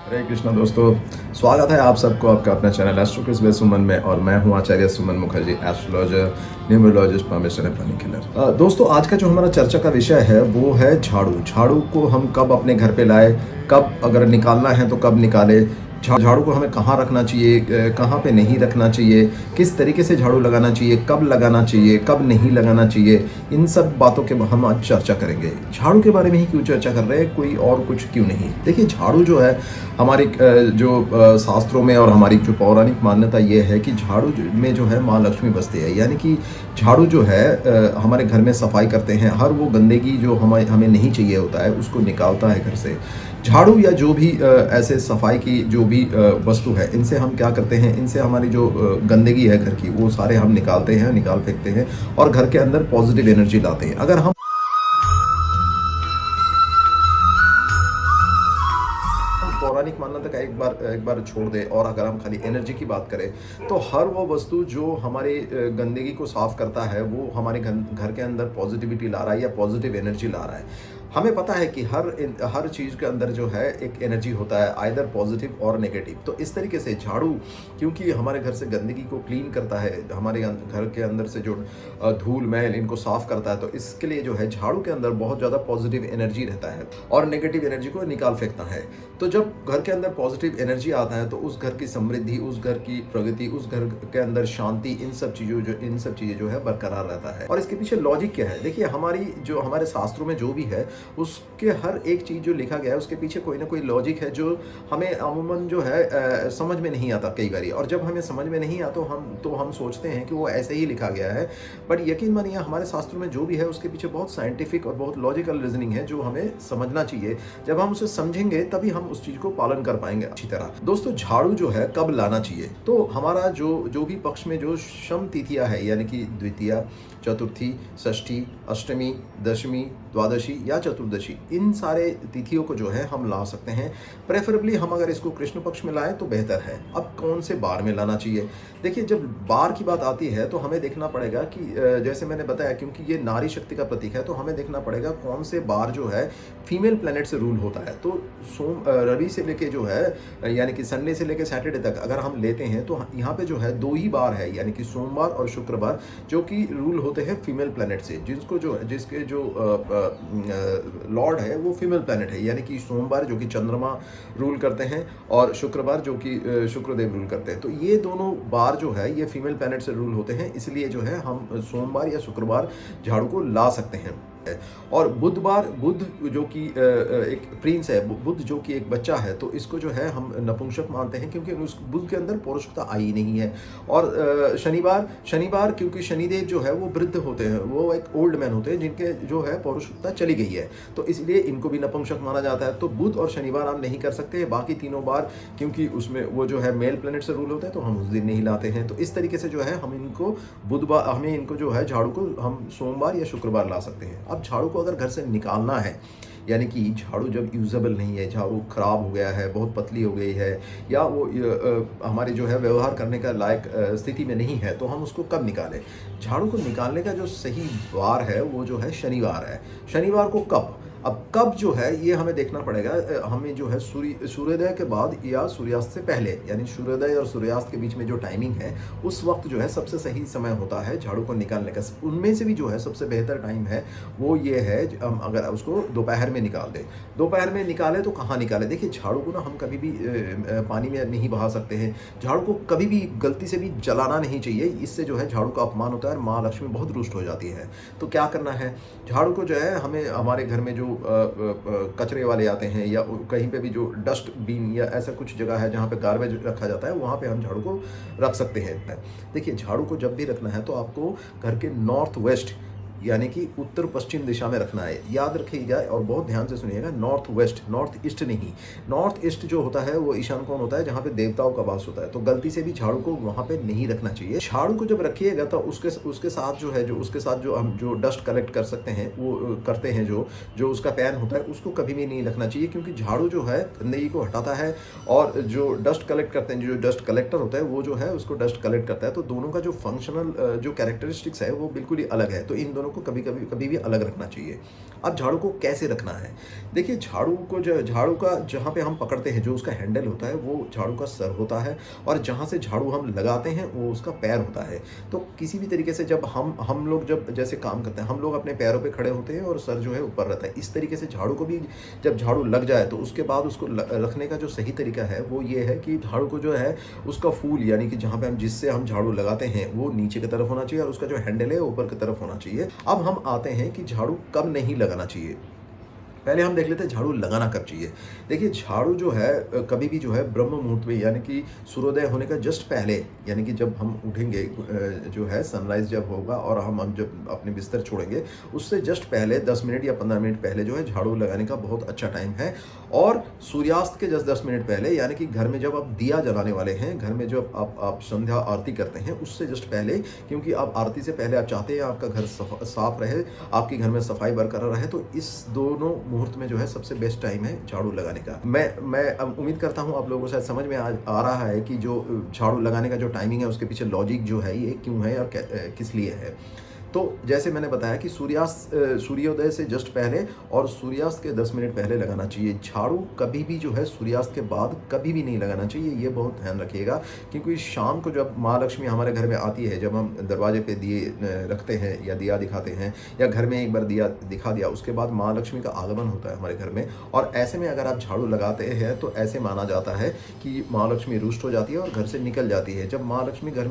हरे कृष्णा दोस्तों, स्वागत है आप सबको आपका अपना चैनल एस्ट्रो क्विज विद सुमन में। और मैं हूं आचार्य सुमन मुखर्जी, एस्ट्रोलॉजर, न्यूमरोलॉजिस्ट, परमेश्वर प्लानिंग किलर। दोस्तों, आज का जो हमारा चर्चा का विषय है वो है झाड़ू। झाड़ू को हम कब अपने घर पे लाए, कब अगर निकालना है तो कब निकाले, झाड़ू को हमें कहाँ रखना चाहिए, कहाँ पे नहीं रखना चाहिए, किस तरीके से झाड़ू लगाना चाहिए, कब लगाना चाहिए, कब नहीं लगाना चाहिए, इन सब बातों के हम आज चर्चा करेंगे। झाड़ू के बारे में ही क्यों चर्चा कर रहे हैं, कोई और कुछ क्यों नहीं। देखिए, झाड़ू जो है हमारी जो शास्त्रों में और हमारी जो पौराणिक मान्यता ये है कि झाड़ू में जो है माँ लक्ष्मी बसती है। यानी कि झाड़ू जो है हमारे घर में सफाई करते हैं, हर वो गंदगी जो हमें नहीं चाहिए होता है उसको निकालता है घर से। झाड़ू या जो भी ऐसे सफाई की जो भी वस्तु है, इनसे हम क्या करते हैं, इनसे हमारी जो गंदगी है घर की वो सारे हम निकालते हैं, निकाल फेंकते हैं और घर के अंदर पॉजिटिव एनर्जी लाते हैं। अगर हम पौराणिक मान्यता का एक बार छोड़ दे और अगर हम खाली एनर्जी की बात करें तो हर वो वस्तु जो हमारी गंदगी को साफ करता है वो हमारे घर के अंदर पॉजिटिविटी ला रहा है या पॉजिटिव एनर्जी ला रहा है। हमें पता है कि हर चीज़ के अंदर जो है एक एनर्जी होता है, आइदर पॉजिटिव और नेगेटिव। तो इस तरीके से झाड़ू क्योंकि हमारे घर से गंदगी को क्लीन करता है, हमारे घर के अंदर से जो धूल मैल इनको साफ करता है, तो इसके लिए जो है झाड़ू के अंदर बहुत ज़्यादा पॉजिटिव एनर्जी रहता है और नेगेटिव एनर्जी को निकाल फेंकता है। तो जब घर के अंदर पॉजिटिव एनर्जी आता है तो उस घर की समृद्धि, उस घर की प्रगति, उस घर के अंदर शांति, इन सब चीज़ें जो है बरकरार रहता है। और इसके पीछे लॉजिक क्या है? देखिए, हमारे शास्त्रों में जो भी है उसके हर एक चीज़ जो लिखा गया है उसके पीछे कोई ना कोई लॉजिक है जो हमें अमूमन जो है समझ में नहीं आता कई बार। और जब हमें समझ में नहीं आता तो हम सोचते हैं कि वो ऐसे ही लिखा गया है। बट यकीन मानिए, हमारे शास्त्रों में जो भी है उसके पीछे बहुत साइंटिफिक और बहुत लॉजिकल रीजनिंग है जो हमें समझना चाहिए। जब हम उसे समझेंगे तभी हम उस चीज़ को पालन कर पाएंगे अच्छी तरह। दोस्तों, झाड़ू जो है कब लाना चाहिए? तो हमारा जो भी पक्ष में जो शम तिथियां है, यानी कि द्वितीया, चतुर्थी, षष्ठी, अष्टमी, दशमी, द्वादशी या चतुर्दशी, इन सारे तिथियों को जो है हम ला सकते हैं। प्रेफरेबली हम अगर इसको कृष्ण पक्ष में लाएं तो बेहतर है। अब कौन से बार में लाना चाहिए? देखिए, जब बार की बात आती है तो हमें देखना पड़ेगा कि जैसे मैंने बताया, क्योंकि ये नारी शक्ति का प्रतीक है तो हमें देखना पड़ेगा कौन से बार जो है फीमेल प्लैनेट से रूल होता है। तो रवि से लेके जो है यानी कि संडे से लेके सैटरडे तक अगर हम लेते हैं तो यहाँ पे जो है दो ही बार है, यानी कि सोमवार और शुक्रवार, जो कि रूल होते हैं फीमेल प्लैनेट से, जिसके जो लॉर्ड है वो फीमेल प्लैनेट है। यानी कि सोमवार जो कि चंद्रमा रूल करते हैं और शुक्रवार जो कि शुक्रदेव रूल करते हैं। तो ये दोनों बार जो है ये फीमेल प्लैनेट से रूल होते हैं, इसलिए जो है हम सोमवार या शुक्रवार झाड़ू को ला सकते हैं। और बुधवार, बुध जो कि एक प्रिंस है, बुध जो कि एक बच्चा है, तो इसको जो है हम नपुंसक मानते हैं क्योंकि उस बुध के अंदर पौरुषता आई नहीं है। और शनिवार क्योंकि शनिदेव जो है वो वृद्ध होते हैं, वो एक ओल्ड मैन होते हैं जिनके जो है पौरुषता चली गई है, तो इसलिए इनको भी नपुंसक माना जाता है। तो बुध और शनिवार हम नहीं कर सकते। बाकी तीनों बार क्योंकि उसमें वो जो है मेल प्लैनेट से रूल होता है तो हम उस दिन नहीं लाते हैं। तो इस तरीके से जो है हमें इनको जो है झाड़ू को हम सोमवार या शुक्रवार ला सकते हैं। अब झाड़ू को अगर घर से निकालना है, यानी कि झाड़ू जब यूजेबल नहीं है, झाड़ू खराब हो गया है, बहुत पतली हो गई है, या वो हमारे जो है व्यवहार करने का लायक स्थिति में नहीं है, तो हम उसको कब निकालें? झाड़ू को निकालने का जो सही वार है वो जो है शनिवार है। शनिवार को कब? अब कब जो है ये हमें देखना पड़ेगा। हमें जो है सूर्योदय के बाद या सूर्यास्त से पहले, यानी सूर्योदय और सूर्यास्त के बीच में जो टाइमिंग है उस वक्त जो है सबसे सही समय होता है झाड़ू को निकालने का। उनमें से भी जो है सबसे बेहतर टाइम है वो ये है, हम अगर उसको दोपहर में निकाल दें। दोपहर में निकालें तो कहाँ निकालें? देखिए, झाड़ू को ना हम कभी भी पानी में नहीं बहा सकते हैं। झाड़ू को कभी भी गलती से भी जलाना नहीं चाहिए, इससे जो है झाड़ू का अपमान होता है और माँ लक्ष्मी बहुत रुष्ट हो जाती है। तो क्या करना है, झाड़ू को जो है हमें हमारे घर में जो कचरे वाले आते हैं या कहीं पे भी जो डस्टबिन या ऐसा कुछ जगह है जहाँ पे गार्बेज रखा जाता है, वहाँ पे हम झाड़ू को रख सकते हैं। देखिए, झाड़ू को जब भी रखना है तो आपको घर के नॉर्थ वेस्ट, यानी कि उत्तर पश्चिम दिशा में रखना है। याद रखिएगा और बहुत ध्यान से सुनिएगा, नॉर्थ वेस्ट, नॉर्थ ईस्ट नहीं। नॉर्थ ईस्ट जो होता है वो ईशान कोण होता है जहाँ पे देवताओं का वास होता है। तो गलती से भी झाड़ू को वहाँ पे नहीं रखना चाहिए। झाड़ू को जब रखिएगा तो उसके साथ जो हम जो डस्ट कलेक्ट कर सकते हैं वो करते हैं, जो उसका पैन होता है उसको कभी भी नहीं रखना चाहिए, क्योंकि झाड़ू जो है गंदगी को हटाता है और जो डस्ट कलेक्ट करते हैं, जो डस्ट कलेक्टर होता है वो जो है उसको डस्ट कलेक्ट करता है। तो दोनों का जो फंक्शनल जो कैरेक्टरिस्टिक्स है वो बिल्कुल ही अलग है। तो इन दोनों को कभी भी अलग रखना चाहिए। अब झाड़ू को कैसे रखना है? देखिए, झाड़ू का जहाँ पे हम पकड़ते हैं, जो उसका हैंडल होता है, वो झाड़ू का सर होता है, और जहाँ से झाड़ू हम लगाते हैं, वो उसका पैर होता है। तो किसी भी तरीके से जब हम लोग जब जैसे काम करते हैं, हम लोग अपने पैरों पे खड़े होते हैं और सर जो है ऊपर रहता है। इस तरीके से झाड़ू को भी जब झाड़ू लग जाए, तो उसके बाद उसको रखने का जो सही तरीका है, वो ये है कि झाड़ू को जो है, उसका फूल यानी कि जहाँ पे जिससे हम झाड़ू लगाते हैं, वो नीचे की तरफ होना चाहिए, और उसका जो हैंडल है ऊपर की तरफ होना चाहिए। अब हम आते हैं कि झाड़ू कब नहीं लगाना चाहिए। पहले हम देख लेते हैं झाड़ू लगाना कब चाहिए। देखिए, झाड़ू जो है कभी भी जो है ब्रह्म मुहूर्त में, यानी कि सूर्योदय होने का जस्ट पहले, यानी कि जब हम उठेंगे, जो है सनराइज जब होगा और हम जब अपने बिस्तर छोड़ेंगे, उससे जस्ट पहले 10 मिनट या 15 मिनट पहले जो है झाड़ू लगाने का बहुत अच्छा टाइम है। और सूर्यास्त के जस्ट 10 मिनट पहले, यानी कि घर में जब आप दिया जलाने वाले हैं, घर में जब आप संध्या आरती करते हैं, उससे जस्ट पहले, क्योंकि आप आरती से पहले आप चाहते हैं आपका घर साफ रहे, आपके घर में सफाई बरकरार रहे, तो इस दोनों मुहूर्त में जो है सबसे बेस्ट टाइम है झाड़ू लगाने का। मैं अब उम्मीद करता हूँ आप लोगों को शायद समझ में आ रहा है कि जो झाड़ू लगाने का जो टाइमिंग है, उसके पीछे लॉजिक जो है, ये क्यों है और किस लिए है। तो जैसे मैंने बताया कि सूर्योदय से जस्ट पहले और सूर्यास्त के 10 मिनट पहले लगाना चाहिए। झाड़ू कभी भी जो है सूर्यास्त के बाद कभी भी नहीं लगाना चाहिए, ये बहुत ध्यान रखिएगा। क्योंकि शाम को जब माँ लक्ष्मी हमारे घर में आती है, जब हम दरवाजे पे दिए रखते हैं या दिया दिखाते हैं, या घर में एक बार दिया दिखा दिया, उसके बाद माँ लक्ष्मी का आगमन होता है हमारे घर में, और ऐसे में अगर आप झाड़ू लगाते हैं, तो ऐसे माना जाता है कि माँ लक्ष्मी रुष्ट हो जाती है और घर से निकल जाती है। जब माँ लक्ष्मी घर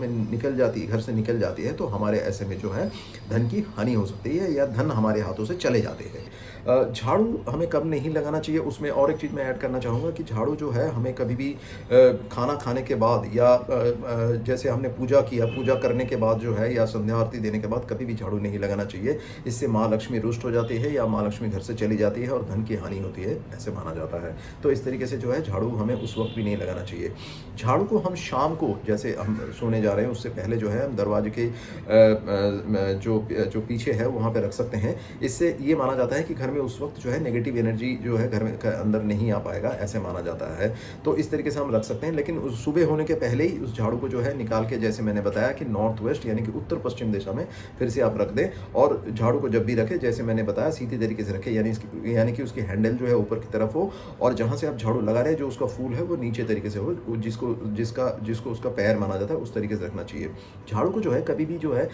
से निकल जाती है, तो हमारे ऐसे में जो है धन की हानि हो सकती है, या धन हमारे हाथों से चले जाते हैं। झाड़ू हमें कब नहीं लगाना चाहिए, उसमें और एक चीज़ मैं ऐड करना चाहूँगा कि झाड़ू जो है हमें कभी भी खाना खाने के बाद, या जैसे हमने पूजा किया, पूजा करने के बाद जो है, या संध्या आरती देने के बाद कभी भी झाड़ू नहीं लगाना चाहिए। इससे माँ लक्ष्मी रुष्ट हो जाती है, या माँ लक्ष्मी घर से चली जाती है और धन की हानि होती है, ऐसे माना जाता है। तो इस तरीके से जो है झाड़ू हमें उस वक्त भी नहीं लगाना चाहिए। झाड़ू को हम शाम को, जैसे हम सोने जा रहे हैं उससे पहले जो है, हम दरवाजे के जो पीछे है वहाँ पे रख सकते हैं। इससे ये माना जाता है कि घर में उस वक्त जो है नेगेटिव एनर्जी जो है घर में अंदर नहीं आ पाएगा, ऐसे माना जाता है। तो इस तरीके से हम रख सकते हैं। लेकिन उस सुबह होने के पहले ही उस झाड़ू को जो है निकाल के, जैसे मैंने बताया कि नॉर्थ वेस्ट यानी कि उत्तर पश्चिम दिशा में फिर से आप रख दें। और झाड़ू को जब भी रखें, जैसे मैंने बताया, सीधी तरीके से रखें, यानी कि उसकी हैंडल जो है ऊपर की तरफ हो, और जहाँ से आप झाड़ू लगा रहे हैं, जो उसका फूल है, वो नीचे तरीके से हो, जिसको उसका पैर माना जाता है, उस तरीके से रखना चाहिए। झाड़ू को जो है कभी भी जो है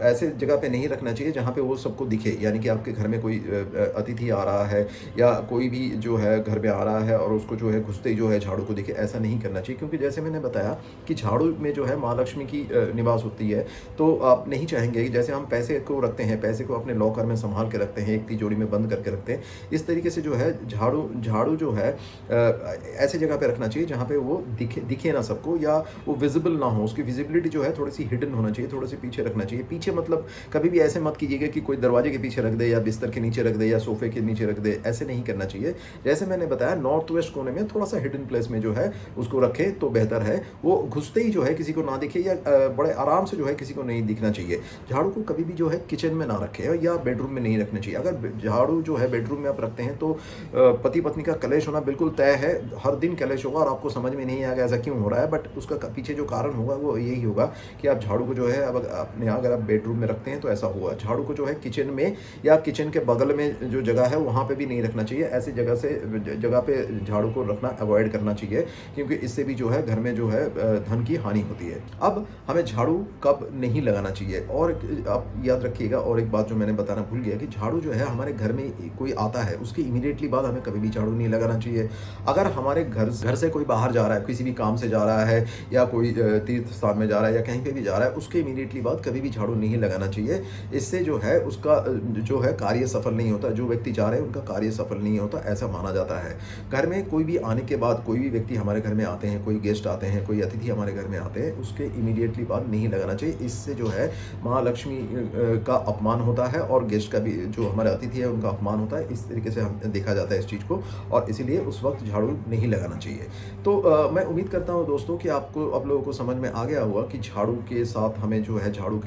ऐसे जगह पे नहीं रखना चाहिए जहाँ पे वो सबको दिखे, यानी कि आपके घर में कोई अतिथि आ रहा है, या कोई भी जो है घर में आ रहा है और उसको जो है घुसते ही जो है झाड़ू को दिखे, ऐसा नहीं करना चाहिए। क्योंकि जैसे मैंने बताया कि झाड़ू में जो है माँ लक्ष्मी की निवास होती है, तो आप नहीं चाहेंगे कि जैसे हम पैसे को रखते हैं, पैसे को अपने लॉकर में संभाल के रखते हैं, एक तिजोरी में बंद करके रखते हैं, इस तरीके से जो है झाड़ू जो है ऐसे जगह पे रखना चाहिए जहाँ पे वो दिखे ना सबको, या वो विजिबल ना हो, उसकी विजिबिलिटी जो है थोड़ी सी हिडन होना चाहिए, थोड़े से पीछे रखना चाहिए। पीछे मतलब कभी भी ऐसे मत कीजिएगा कि कोई दरवाजे के पीछे रख दे, या बिस्तर के नीचे रख दे, या सोफे के नीचे रख दे, ऐसे नहीं करना चाहिए। जैसे मैंने बताया, नॉर्थ वेस्ट कोने में थोड़ा सा हिडन प्लेस में जो है उसको रखे तो बेहतर है। वो घुसते ही जो है किसी को ना दिखे, या बड़े आराम से जो है किसी को नहीं दिखना चाहिए। झाड़ू को कभी भी जो है किचन में ना रखें, या बेडरूम में नहीं रखना चाहिए। अगर झाड़ू जो है बेडरूम में आप रखते हैं, तो पति पत्नी का कलेश होना बिल्कुल तय है। हर दिन कलेश होगा और आपको समझ में नहीं आएगा ऐसा क्यों हो रहा है, बट उसका पीछे जो कारण होगा वो यही होगा कि आप झाड़ू को जो है, अब अपने अगर आप बेडरूम में रखते हैं तो ऐसा हुआ। झाड़ू को जो है किचन में, या किचन के बगल में जो जगह है वहाँ पे भी नहीं रखना चाहिए। ऐसी जगह पे झाड़ू को रखना अवॉइड करना चाहिए, क्योंकि इससे भी जो है घर में जो है धन की हानि होती है। अब हमें झाड़ू कब नहीं लगाना चाहिए, और आप याद रखिएगा, और एक बात जो मैंने बताना भूल गया कि झाड़ू जो है हमारे घर में कोई आता है, उसके इमीडिएटली बाद हमें कभी भी झाड़ू नहीं लगाना चाहिए। अगर हमारे घर से कोई बाहर जा रहा है, किसी भी काम से जा रहा है, या कोई तीर्थ स्थान में जा रहा है, या कहीं पे भी जा रहा है, उसके इमीडिएटली बाद कभी भी झाड़ू नहीं लगाना चाहिए। इससे जो है उसका जो है कार्य सफल नहीं होता, जो व्यक्ति जा रहे हैं उनका कार्य सफल नहीं होता, ऐसा माना जाता है। घर में कोई भी आने के बाद, कोई भी व्यक्ति हमारे घर में आते हैं, कोई गेस्ट आते हैं, कोई अतिथि हमारे घर में आते हैं, उसके इमीडिएटली बाद नहीं लगाना चाहिए। इससे जो है माँ लक्ष्मी का अपमान होता है, और गेस्ट का भी, जो हमारे अतिथि है, उनका अपमान होता है। इस तरीके से हम देखा जाता है इस चीज़ को, और इसीलिए उस वक्त झाड़ू नहीं लगाना चाहिए। तो मैं उम्मीद करता हूँ दोस्तों कि आप लोगों को समझ में आ गया होगा कि झाड़ू के साथ हमें जो है झाड़ू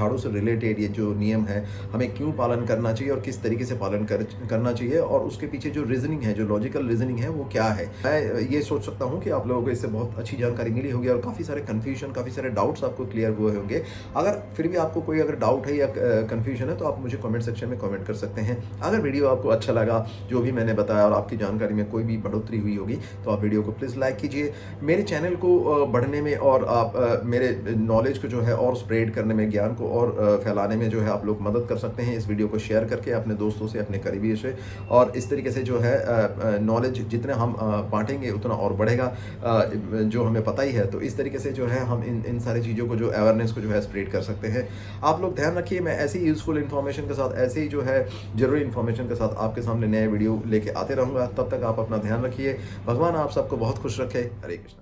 झाड़ू से रिलेटेड ये जो नियम है, हमें क्यों पालन करना चाहिए और किस तरीके से पालन करना चाहिए, और उसके पीछे जो रीज़निंग है, जो लॉजिकल रीज़निंग है, वो क्या है। मैं ये सोच सकता हूँ कि आप लोगों को इससे बहुत अच्छी जानकारी मिली होगी और काफ़ी सारे कन्फ्यूजन, काफ़ी सारे डाउट्स आपको क्लियर हुए होंगे। अगर फिर भी आपको कोई अगर डाउट है या कन्फ्यूजन है, तो आप मुझे कमेंट सेक्शन में कमेंट कर सकते हैं। अगर वीडियो आपको अच्छा लगा, जो भी मैंने बताया, और आपकी जानकारी में कोई भी बढ़ोतरी हुई होगी, तो आप वीडियो को प्लीज़ लाइक कीजिए। मेरे चैनल को बढ़ने में और आप मेरे नॉलेज को जो है और स्प्रेड करने में, ज्ञान को और फैलाने में जो है आप लोग मदद कर सकते हैं, इस वीडियो को शेयर करके अपने दोस्तों से, अपने करीबियों से। और इस तरीके से जो है नॉलेज जितना हम बांटेंगे उतना और बढ़ेगा, जो हमें पता ही है। तो इस तरीके से जो है हम इन सारी चीज़ों को, जो अवेयरनेस को जो है स्प्रेड कर सकते हैं। आप लोग ध्यान रखिए, मैं ऐसी यूज़फुल इन्फॉर्मेशन के साथ, ऐसे ही जो है ज़रूरी इन्फॉर्मेशन के साथ आपके सामने नए वीडियो लेके आते रहूँगा। तब तक आप अपना ध्यान रखिए। भगवान आप सबको बहुत खुश रखे। हरे कृष्णा।